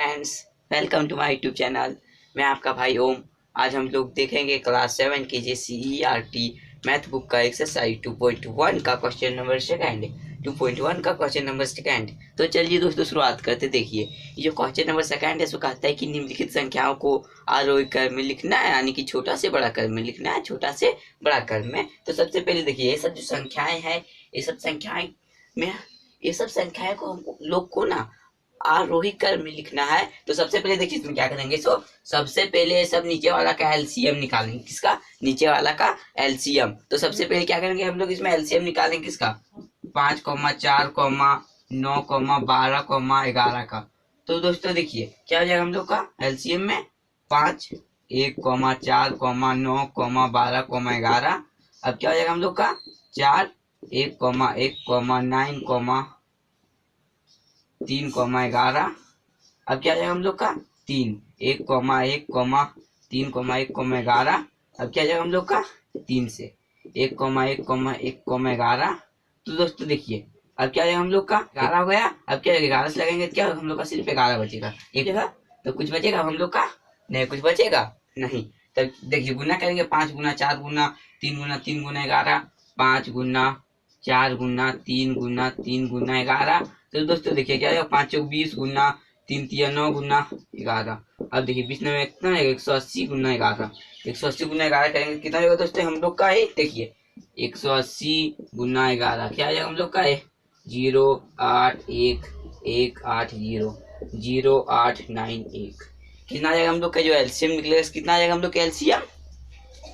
Friends, welcome to my YouTube channel. मैं आपका भाई ओम। आज हम लोग देखेंगे क्लास 7 के JCERT मैथ बुक का एक्सरसाइज 2.1 का क्वेश्चन नंबर सेकंड। 2.1 का क्वेश्चन नंबर सेकंड। तो चलिए दोस्तों शुरुआत करते। देखिए, ये जो क्वेश्चन नंबर सेकंड है सो कहता है कि निम्नलिखित संख्याओं को आरोही क्रम में लिखना है, यानी कि छोटा से बड़ा क्रम में लिखना है, छोटा से बड़ा क्रम में। तो सबसे पहले देखिए, ये सब जो संख्याएं हैं, ये सब संख्याएं में ये सब संख्याएं को हम लोग को ना आरोही क्रम में लिखना है। तो सबसे पहले देखिए इसमें क्या करेंगे। सबसे पहले सब नीचे वाला का एलसीएम निकालेंगे। किसका? नीचे वाला का एलसीएम। तो सबसे पहले क्या करेंगे हम लोग, इसमें एलसीएम निकालेंगे। किसका? 5, 4, 9, 12, 11 का। तो दोस्तों देखिए क्या हो जाएगा हम लोग का एलसीएम में 5, 1, 4, 9, 12, 11। अब क्या हो जाएगा हम लोग का 4, 1, 1, 9, 3, 11। अब क्या जाएगा हम लोग का 3, 1, 1, 3, 1, 11। अब क्या जाएगा हम लोग का 3 से 1, 1, 1, 11। तो दोस्तों देखिए अब क्या जाएगा हम लोग का 11 हो गया। अब क्या 11 से लगेंगे, क्या हम लोग का सिर्फ 11 बचेगा। एक जगह तो कुछ बचेगा हम लोग का? नहीं, कुछ बचेगा नहीं। तब देखिए गुना करेंगे, 5 गुना 4 गुना 3 गुना 5 गुना 4 गुना 3 गुना 3 गुना 11। तो दोस्तों देखिए क्या है, 5 चौक 20 गुना 3 3 9 गुना 11। अब देखिए 20 में कितना है, 180 गुना 11। 180 गुना 11 करेंगे कितना होगा दोस्तों हम लोग का है। देखिए 180 गुना 11 क्या आ जाएगा हम लोग का है 0811800 कितना आ जाएगा हम लोग का जो एलसीएम निकलेगा। कितना आ जाएगा हम लोग का एलसीएम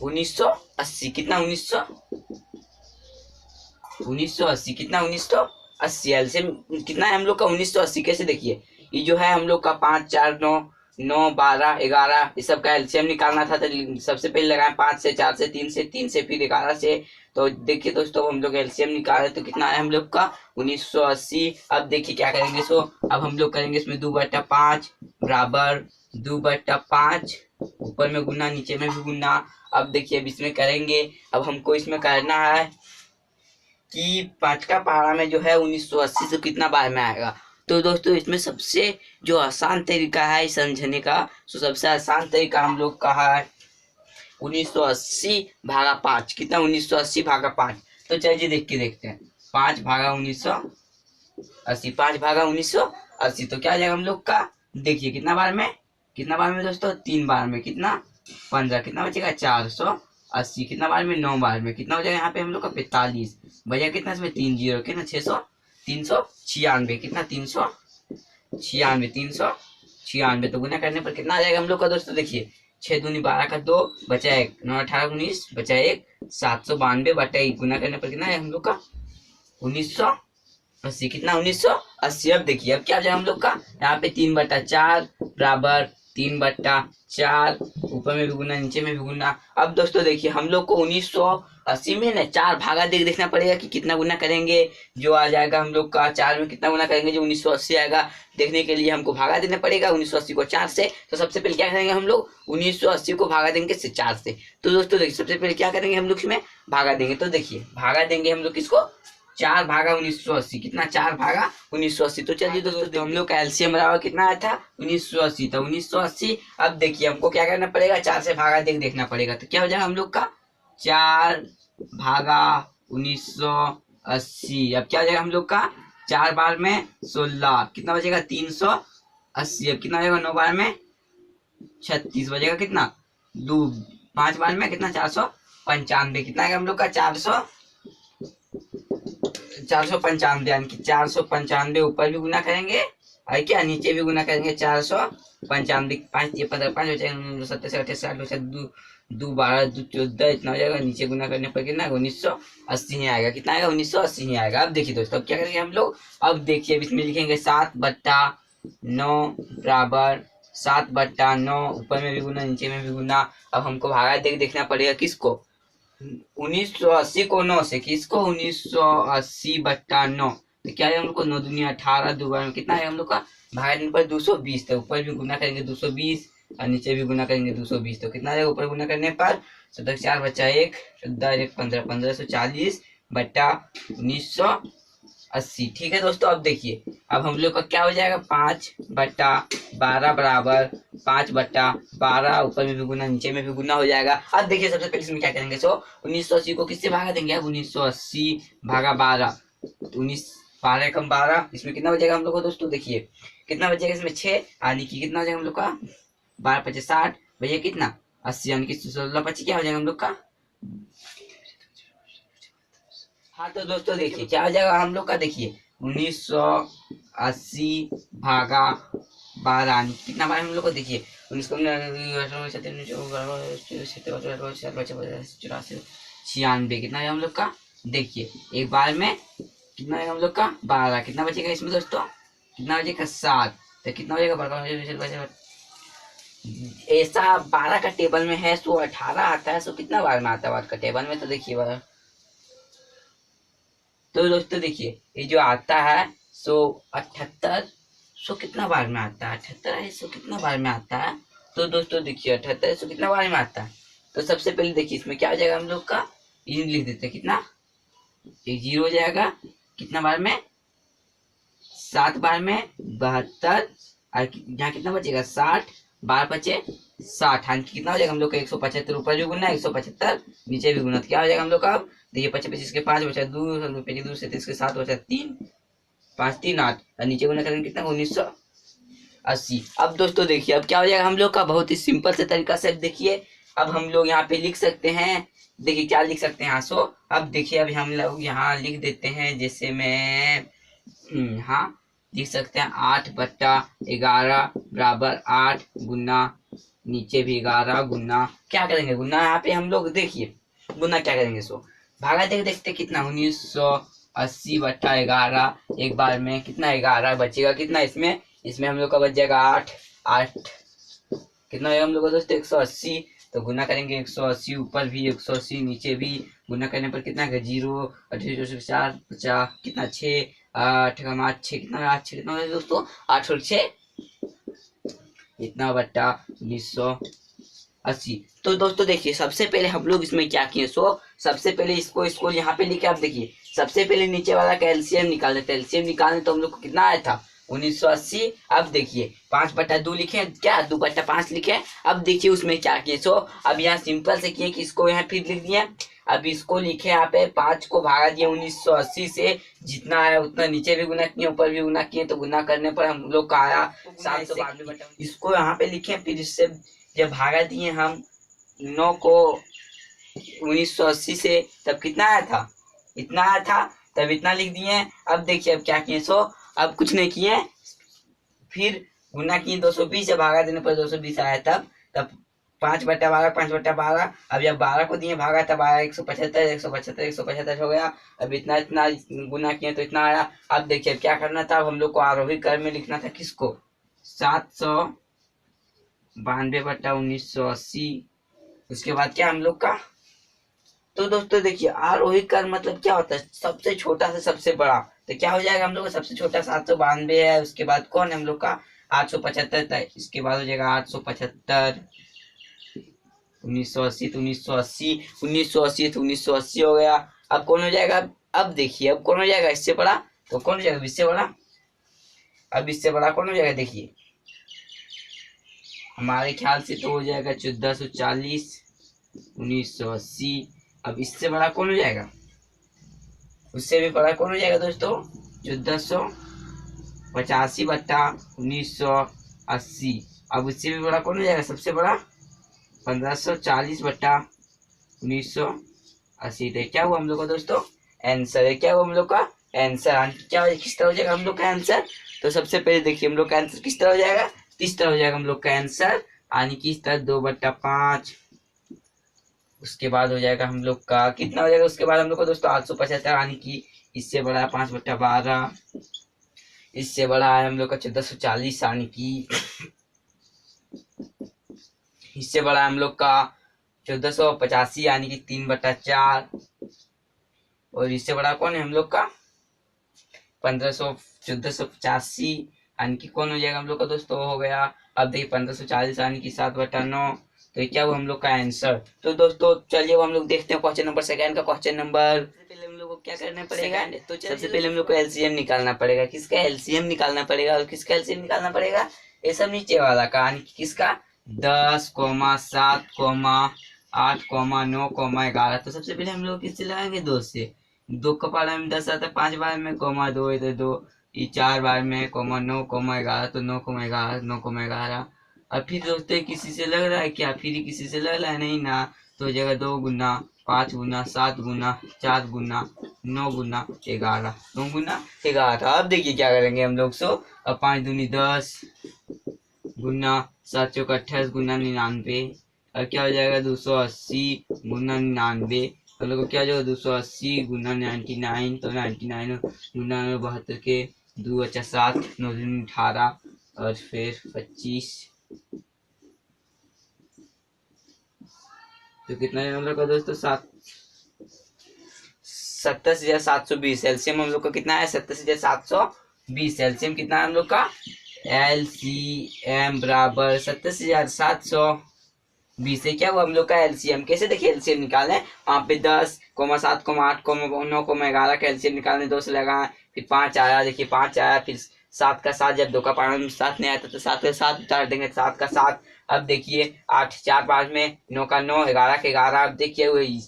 1980। कितना 1980 कितना 1980 एलसीएम कितना है हम लोग का 1980। कैसे? देखिए ये जो है हम लोग का 5, 4, 9, 9, 12, 11 इस सब का एलसीएम निकालना था। तो सबसे पहले लगाए 5 से, 4 से, 3 से फिर 11 से। तो देखिए दोस्तों हम लोग एलसीएम निकाले तो कितना है हम लोग का 1980। अब देखिए क्या करेंगे। अब हम लोग करेंगे इसमें 2/5 बराबर 2/5। ऊपर में गुना, नीचे में भी गुना। अब देखिए अब इसमें करेंगे। अब हमको इसमें करना है कि 5 का पहाड़ा में जो है 1980 से कितना बार में आएगा। तो दोस्तों इसमें सबसे जो आसान तरीका है समझने का, तो सबसे आसान तरीका हम लोग का है 1980 भागा 5। कितना 1980 भागा 5। तो चलिए देख के देखते हैं। 5 भागा 1980, 5 भागा 1980 तो क्या आ जाएगा हम लोग का। देखिए कितना बार में दोस्तों 3 बार में। कितना 15। कितना बचेगा 480। कितना बार में 9 बार में। कितना हो जाएगा यहाँ पे हम लोग का 45। बचा कितना इसमें 3 जीरो। कितना 396। कितना 396। तो गुना करने पर कितना आ जाएगा हम लोग का दोस्तों। देखिए 6 दूनी 12 का 2 बचा 1, 9 18 19 बचा 1, 792 बटा 1। गुना करने पर कितना है हम लोग का 1980। कितना 1980। अब देखिए अब क्या हो जाएगा हम लोग का यहाँ पे 3/4 बराबर 3/4। ऊपर में भी गुना, नीचे में भी गुना। अब दोस्तों देखिए हम लोग को 1980 में ना 4 भागा देखना पड़ेगा कि कितना गुना करेंगे। जो आ जाएगा हम लोग का 4 में कितना गुना करेंगे जो 1980 आएगा। देखने के लिए हमको भागा देना पड़ेगा 1980 को 4 से। तो सबसे पहले क्या करेंगे हम लोग 1980 को भागा देंगे 4 से। तो दोस्तों देखिए सबसे पहले क्या करेंगे हम लोग इसमें भागा देंगे। तो देखिए भागा देंगे हम लोग किसको 4 भागा 1980। कितना 4 भागा 1980। तो चलिए दोस्तों हम लोग का एलसीएम बराबर कितना आया था 1980। तो 1980। अब देखिए हमको क्या करना पड़ेगा 4 से भागा देखना पड़ेगा। तो क्या हो जाएगा हम लोग का 4 भागा 1980। अब क्या हो जाएगा हम लोग का 4 बार में 16। कितना बचेगा 380। अब कितना हो जाएगा 9 बार में 36 बचेगा। कितना 2 5 बार में कितना 495। कितना आएगा हम लोग का 495। यानी कि 495 ऊपर भी गुना करेंगे और क्या नीचे भी गुना करेंगे 495। 5 ये 15 5 बचेगा 27 28 60 2 12 2 14 इतना हो जाएगा। नीचे गुना करने पर कितना 1980 ही आएगा। कितना आएगा 1980 ही आएगा। अब देखिए दोस्तों अब क्या करेंगे हम लोग। अब देखिए अब इसमें लिखेंगे 7/9 बराबर 7/9। ऊपर में भी गुना, नीचे में भी गुना। अब हमको भागा देखना पड़ेगा किसको 1980 को 9 से। किसको 1980/9। तो क्या है हम लोग को 9 दूनी 18 2 बार में कितना है हम लोग का भागा देने पर 220। तो ऊपर भी गुना करेंगे 220 और नीचे भी गुना करेंगे 220। तो कितना आएगा ऊपर गुना करने पर 17 4 बचा 1 14 1 15 1540 बटा 1980। 80। ठीक है दोस्तों, अब देखिए अब हम लोग का क्या हो जाएगा, 5/12 बराबर 5/12, ऊपर में भी गुना नीचे में भी गुना हो जाएगा। अब देखिए सबसे पहले इसमें क्या करेंगे, 1980 को किससे भागा देंगे, अब 1980 भागा 12, 12 कम 12, इसमें कितना बचेगा हम लोग को दोस्तों, देखिए कितना बचेगा इसमें 6, यानी कि कितना हो जाएगा हम लोग का 12×5 = 60, भैया कितना 80, यानी कि 16×5 क्या हो जाएगा हम लोग का। हाँ तो दोस्तों देखिए क्या हो जाएगा हम लोग का, देखिए 1980 भागा 12, कितना बार हम लोग को, देखिए 96 कितना है हम लोग का, देखिए एक बार में कितना है हम लोग का 12, कितना बचेगा इसमें दोस्तों, कितना बचेगा 7, तो कितना हो जाएगा, ऐसा 12 का टेबल में है, 118 आता है, कितना बार में आता है 12 का टेबल में, तो देखिए तो दोस्तों देखिए ये जो आता है 178, कितना बार में आता है, 78 है, कितना बार में आता है, तो दोस्तों देखिए 78 कितना बार में आता है। तो सबसे पहले देखिए इसमें क्या हो जाएगा हम लोग का, ये लिख देते हैं, कितना एक 0 हो जाएगा, कितना बार में 7 बार में 72, और यहाँ कितना बचेगा 60, 12 बचे 60, हाँ कितना हो जाएगा हम लोग का 175, ऊपर भी गुना 175 नीचे भी गुना, तो क्या हो जाएगा हम लोग का, अब देखिए 25 के 5 बचा 2, 2 से 30 के 7 बचा 3, 5 3 8, और नीचे गुना करेंगे कितना 1980। अब दोस्तों देखिए अब क्या हो जाएगा हम लोग का, बहुत ही सिंपल से तरीका से देखिए अब हम लोग यहाँ पे लिख सकते हैं, देखिए क्या लिख सकते हैं यहाँ अब देखिए अभी हम लोग यहाँ लिख देते हैं, जैसे मैं हाँ लिख सकते हैं 8/11 बराबर 8 गुना नीचे भी 11 गुना, क्या करेंगे गुना, यहाँ पे हम लोग देखिए गुना क्या करेंगे, भागा देखते कितना 1980/11, एक बार में कितना 11 बचेगा, कितना इसमें हम लोग का बच जाएगा 8 8, कितना है हम लोग का दोस्तों 180, तो गुना करेंगे 180, ऊपर भी 180 नीचे भी, गुना करने पर कितना 0 4 50, कितना 6 8 8 6, कितना 8 6 कितना दोस्तों 8 और 6 इतना बट्टा 1980। तो दोस्तों देखिए सबसे पहले हम लोग इसमें क्या किए, सबसे पहले इसको यहाँ पे लिखे, आप देखिए सबसे पहले नीचे वाला का एलसीएम निकाल देते, एलसीएम निकालने तो हम लोग को कितना आया था 1980। अब देखिए 5/2 लिखे, क्या 2/5 लिखे, अब देखिए उसमें क्या किए, अब यहाँ सिंपल से किए कि इसको यहाँ फिर लिख दिए, अब इसको लिखे यहाँ पे 5 को भागा दिए 1980 से, जितना आया उतना नीचे भी गुना किए ऊपर भी गुना किए, तो गुना करने पर हम लोग का आया 792। इसको यहाँ पे लिखे, फिर इससे जब भागा दिए हम 9 को 1980 से, तब कितना आया था, इतना आया था, तब इतना लिख दिए। अब देखिए अब क्या किए, अब कुछ नहीं किए, फिर गुना किए 220 से, भागा देने पर 220 आया, तब 5/12 5/12, अब जब 12 को दिए भागा तब आया 175 हो गया। अब इतना गुना किए तो इतना आया। अब देखिए क्या करना था, हम लोग को आरोही क्रम में लिखना था, किसको 792/1980, उसके बाद क्या हम लोग का, तो दोस्तों देखिए आरोही क्रम मतलब क्या होता है, सबसे छोटा से सबसे बड़ा, तो क्या हो जाएगा हम लोग का, सबसे छोटा 792 है, उसके बाद कौन है हम लोग का 875, इसके बाद हो जाएगा 875, 1980 तो 1980 हो गया। अब कौन हो जाएगा, अब देखिए अब कौन हो जाएगा इससे बड़ा, तो कौन हो जाएगा इससे बड़ा, अब इससे बड़ा कौन हो जाएगा, देखिए हमारे ख्याल से तो हो जाएगा 1440 1980। अब इससे बड़ा कौन हो जाएगा, उससे भी बड़ा कौन हो जाएगा दोस्तों 1485/1980। अब उससे भी बड़ा कौन हो जाएगा, सबसे बड़ा 1540/1980। तो क्या हुआ हम लोग का दोस्तों आंसर है, क्या हुआ हम लोग का आंसर, क्या किस तरह हो जाएगा हम लोग का आंसर, तो सबसे पहले देखिए हम लोग का आंसर किस तरह हो जाएगा, इस तरह हो जाएगा हम लोग का आंसर, यानी कि इस तरह 2/5, उसके बाद हो जाएगा हम लोग का कितना हो जाएगा, उसके बाद हम लोग का दोस्तों 875, यानी कि इससे बड़ा है 5/12, इससे बड़ा है हम लोग का 1440, यानी कि इससे बड़ा हम लोग का 1485, यानी कि 3/4, और इससे बड़ा कौन है हम लोग का 1485, यानी कि कौन हो जाएगा हम लोग का दोस्तों हो गया। अब देखिए 1540 यानी कि 7/9, तो क्या वो हम लोग का आंसर। तो दोस्तों चलिए वो हम लोग देखते हैं क्वेश्चन नंबर सेकंड का। क्वेश्चन नंबर पहले हम लोग लोग को क्या करना पड़ेगा, तो सबसे पहले हम लोग को एलसीएम निकालना पड़ेगा। किसका एलसीएम निकालना पड़ेगा और किसका एलसीएम निकालना पड़ेगा, ये सब नीचे वाला का, यानी किसका 10, 7, 8, 9, 11। तो सबसे पहले हम लोग किससे लगाएंगे, 2 से। 2 का पारा में 10 आता है, 5 बार में 2 इधर 2, ये 4 बार में 9, 11, तो 9, 11, 9, 11। अब फिर दोस्तों किसी से लग रहा है क्या, फिर किसी से लग रहा है नहीं ना, तो जगह 2 गुना, 5 गुना, 7 गुना, 4 गुना, 9 गुना 11, 9 गुना 11। अब देखिए क्या करेंगे हम लोग। सो अब 5 दूनी 10 गुना 7 चौक 28 गुना 99। अब क्या हो जाएगा 280 गुना 99। हम लोग को क्या हो जाएगा 280 गुना 99, तो 99 गुना 72 के 2 अच्छा 7, 9 18 और फिर 25, तो कितना है हम लोग का दोस्तों 27,720। एलसीएम हम लोग का कितना है 27,720। एलसीएम कितना है हम लोग का, एलसीएम बराबर 27,720 से क्या हुआ हम लोग का एलसीएम। कैसे देखिए एलसीएम निकालें, वहां पे 10, 7, 8, 9, 11 का एलसीएम निकालने 2 से लगाए, फिर 5 आया, देखिए 5 आया, फिर 7 का 7, जब 2 का पारा में 7 नहीं आता तो 7 का 7 उतार देंगे, 7 का 7। अब देखिए 8 4 5 में 9 का 9, 11 के 11। अब देखिए वही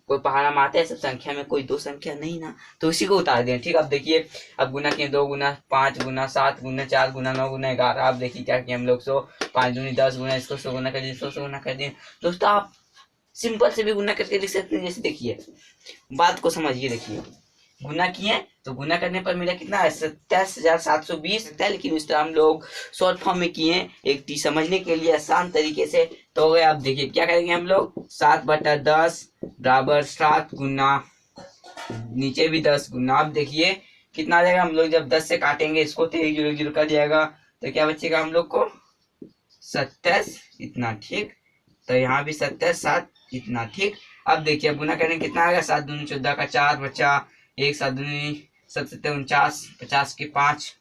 कोई पहाड़ा में आते हैं सब संख्या में, कोई 2 संख्या नहीं ना, तो उसी को उतार दें। ठीक, अब देखिए अब गुना किए 2 गुना 5 गुना 7 गुना 4 गुना 9 गुना 11। अब देखिए क्या किए हम लोग, 100 5 दूनी 10 गुना, इसको 100 गुना कर दिए, 100 गुना कर दिए। दोस्तों आप सिंपल से भी गुना करके लिख सकते हैं। जैसे देखिए बात को समझिए, देखिए गुना किए तो गुना करने पर मेरा कितना है 27,720 है, लेकिन इस तरह हम लोग शॉर्ट फॉर्म में किए एक समझने के लिए आसान तरीके से। तो अब देखिए क्या करेंगे हम लोग, 7/10 बराबर 7 गुना, नीचे भी 10 गुना। अब देखिए कितना आ जाएगा, हम लोग जब 10 से काटेंगे इसको तो 1 0 0 कर जाएगा, तो क्या बचेगा हम लोग को 27 इतना। ठीक, तो यहाँ भी 27 7 इतना। ठीक, अब देखिए गुना करेंगे कितना आएगा, 7 दूनी 14 का 4 बचा 1, 7 दूनी 7 7 49, 50 के 5,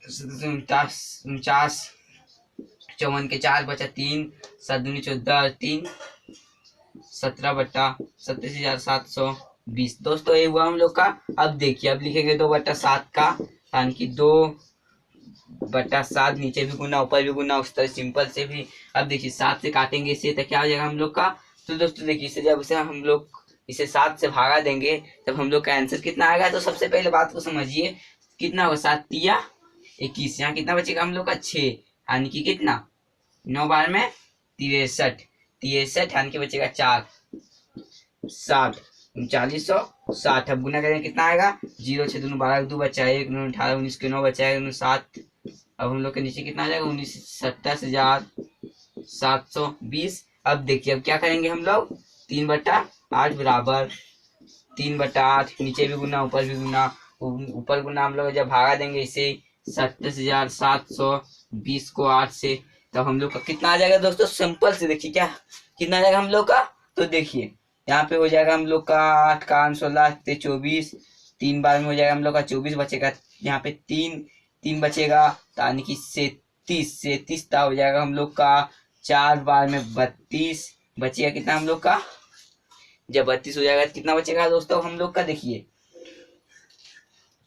49, 54 के 4 बचा 3, 7 दूनी 14 3, 17/2720। दोस्तों ये हुआ हम लोग का। अब देखिए अब लिखेंगे 2/7 का, यानी कि 2/7, नीचे भी गुना ऊपर भी गुना, उस तरह सिंपल से भी। अब देखिए 7 से काटेंगे इसे तो क्या हो जाएगा हम लोग का, तो दोस्तों देखिए इसे जब इसे हम लोग इसे 7 से भागा देंगे तब हम लोग का आंसर कितना आएगा। तो सबसे पहले बात को समझिए, कितना होगा 7 तिया 21, यहाँ कितना बचेगा हम लोग का 6, यानी कि कितना 9 बार में 63, 63 यानी कि बचेगा 4, 60, 3960। अब गुना करेंगे कितना आएगा, 0 6 2 12 2 बचा 1 9 18 19 के 9 बचा 7। अब हम लोग के नीचे कितना आ जाएगा 27,720। अब देखिए अब क्या करेंगे हम लोग, 3/8 बराबर 3/8, नीचे भी गुना ऊपर भी गुना, ऊपर गुना हम लोग जब भागा देंगे इसे 27,720 को 8 से, तब हम लोग का कितना आ जाएगा दोस्तों। सिंपल से देखिए क्या कितना आ जाएगा हम लोग का, तो देखिए यहाँ पे हो जाएगा हम लोग का 8 का 16 24, 3 बार में हो जाएगा हम लोग का 24 बचेगा, यहाँ पे 3 बचेगा, यानी कि 37 हो जाएगा हम लोग का, 4 बार में 32 बचेगा, कितना हम लोग का, जब 32 हो जाएगा कितना बचेगा दोस्तों हम लोग का, देखिए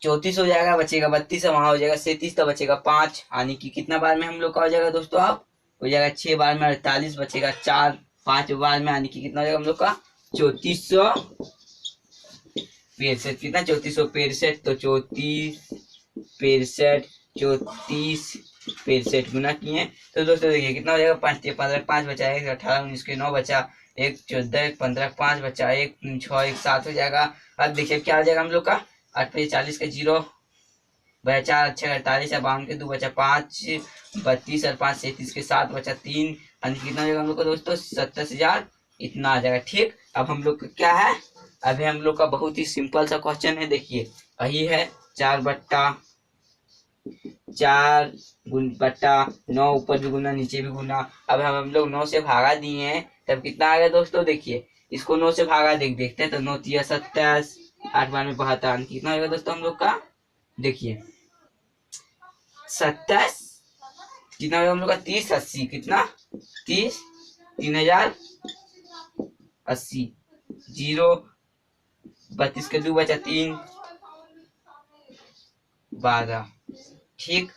34 हो जाएगा, बचेगा 32, वहां हो जाएगा 37, तो बचेगा 5, यानी कि कितना बार में हम लोग का हो जाएगा दोस्तों, आप हो जाएगा 6 बार में 48 बचेगा 4, 5 बार में, यानी कि कितना हो जाएगा हम लोग का 3465, कितना 3465, तो 3465 गुना किए तो दोस्तों देखिए कितना हो जाएगा 5 15 5 बचा 1 18 19 के 9 बचा 1 14 15 5 बचा 1 6 1 7 हो जाएगा। अब देखिए क्या हो जाएगा हम लोग का 8 पे 40 के 0 बचा 4 48 है 52 के 2 बचा 5 32 और 5 37 के 7 बचा 3, यानी कितना हो जाएगा हम लोग का दोस्तों 27,000 इतना आ जाएगा। ठीक, अब हम लोग का क्या है, अभी हम लोग का बहुत ही सिंपल सा क्वेश्चन है, देखिए वही है 4/9, ऊपर भी गुना नीचे भी गुना। अब हम लोग 9 से भागा दिए हैं तब कितना आ गया दोस्तों, देखिए इसको 9 से भागा देखते हैं, तो 9 तिया 27, 8 बार में 72, कितना होगा दोस्तों हम लोग का, देखिए 27 कितना होगा हम लोग का 30 80, कितना 30 3080, 0 32 के 2 बचा 3, 12। ठीक,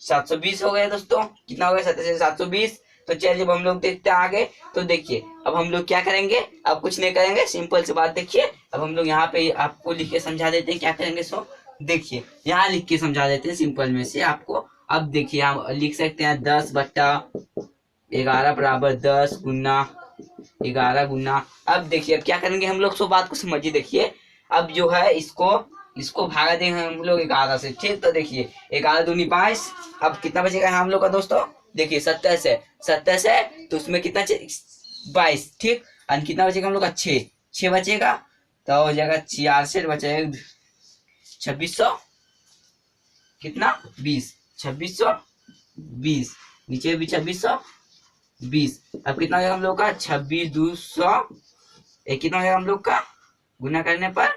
720 हो गया दोस्तों। कितना हो गया? 720। तो चलिए अब हम लोग देखते हैं आगे। तो देखिए अब हम लोग क्या करेंगे, अब कुछ नहीं करेंगे, सिंपल सी बात। देखिए अब हम लोग यहाँ पे आपको लिख के समझा देते हैं क्या करेंगे। सो देखिए यहाँ लिख के समझा देते हैं सिंपल में से आपको। अब देखिए हम लिख सकते हैं 10/11 बराबर 10 गुना 11 गुना। अब देखिए अब क्या करेंगे हम लोग, सो बात को समझिए। देखिए अब जो है इसको भागा देंगे हम लोग 11 से। ठीक, तो देखिए 11 दूनी 22। अब कितना बचेगा हम लोग का दोस्तों? देखिए 27 है तो उसमें कितना 22। ठीक, और कितना बचेगा हम लोग का? 6 बचेगा। तो हो जाएगा 66 बचेगा 2600 कितना 20, 2620। नीचे भी 2620। अब कितना हो जाएगा हम लोग का? 26,200। कितना हो जाएगा हम लोग का गुना करने पर?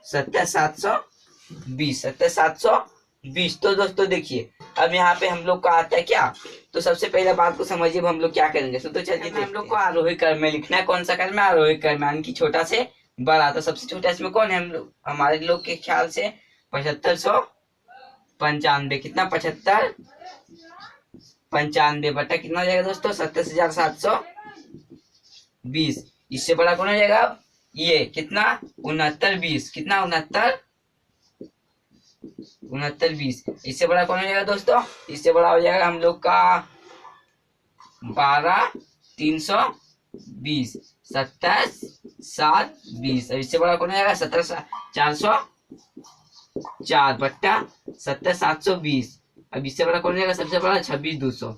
27,720। तो दोस्तों देखिए अब यहाँ पे हम लोग का आता है क्या। तो सबसे पहले बात को समझिए हम लोग क्या करेंगे। तो चलिए हम लोग को आरोही क्रम में लिखना है। कौन सा क्रम है? आरोही क्रम में, यानी कि छोटा से बड़ा। तो सबसे छोटा इसमें कौन है? हम लोग, हमारे लोग के ख्याल से 7595। कितना? 7595 बटा कितना हो जाएगा दोस्तों? 27,720। इससे बड़ा कौन हो जाएगा? अब ये कितना? 6920। कितना? 6920। इससे बड़ा कौन हो जाएगा दोस्तों? इससे बड़ा हो जाएगा हम लोग का 12,320। 27,720। अब इससे बड़ा कौन हो जाएगा? 17,404 बट्टा 27,720। अब इससे बड़ा कौन हो जाएगा? सबसे बड़ा 26,200।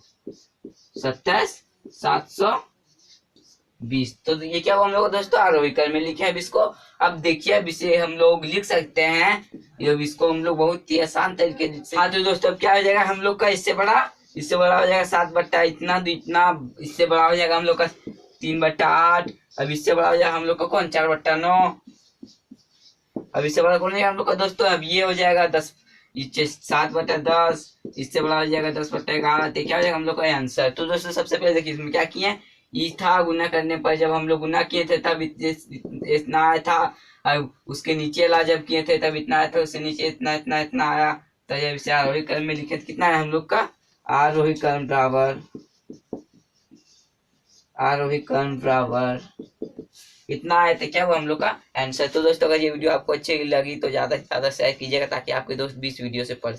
27,720। तो ये क्या हुआ हम लोग दोस्तों? आरोही क्रम में लिखे। अब इसको, अब देखिए अब इसे हम लोग लिख सकते हैं। ये इसको हम लोग बहुत ही आसान तरीके से। हाँ तो दोस्तों अब क्या हो जाएगा हम लोग का? इससे बड़ा हो जाएगा 7 बट्टा इतना, तो इतना। इससे बड़ा हो जाएगा हम लोग का 3/8। अब इससे बड़ा हो जाएगा हम लोग का कौन? 4/9। अब इससे बड़ा कौन हो जाएगा हम लोग का दोस्तों? अब ये हो जाएगा 10, 7/10। इससे बड़ा हो जाएगा 10/11। तो क्या हो जाएगा हम लोग का आंसर। तो दोस्तों सबसे पहले देखिए इसमें क्या किए, ये था गुना करने पर, जब हम लोग गुना किए थे तब इतना आया था। अब उसके नीचे वाला जब किए थे तब इतना आया था, उससे नीचे इतना इतना इतना आया। तो जब इसे आरोही क्रम में लिखे तो कितना है हम लोग का? आरोही क्रम बराबर इतना आया था। क्या हुआ हम लोग का आंसर। तो दोस्तों अगर ये वीडियो आपको अच्छी लगी तो ज्यादा से ज्यादा शेयर कीजिएगा, ताकि आपके दोस्त भी इस वीडियो से पढ़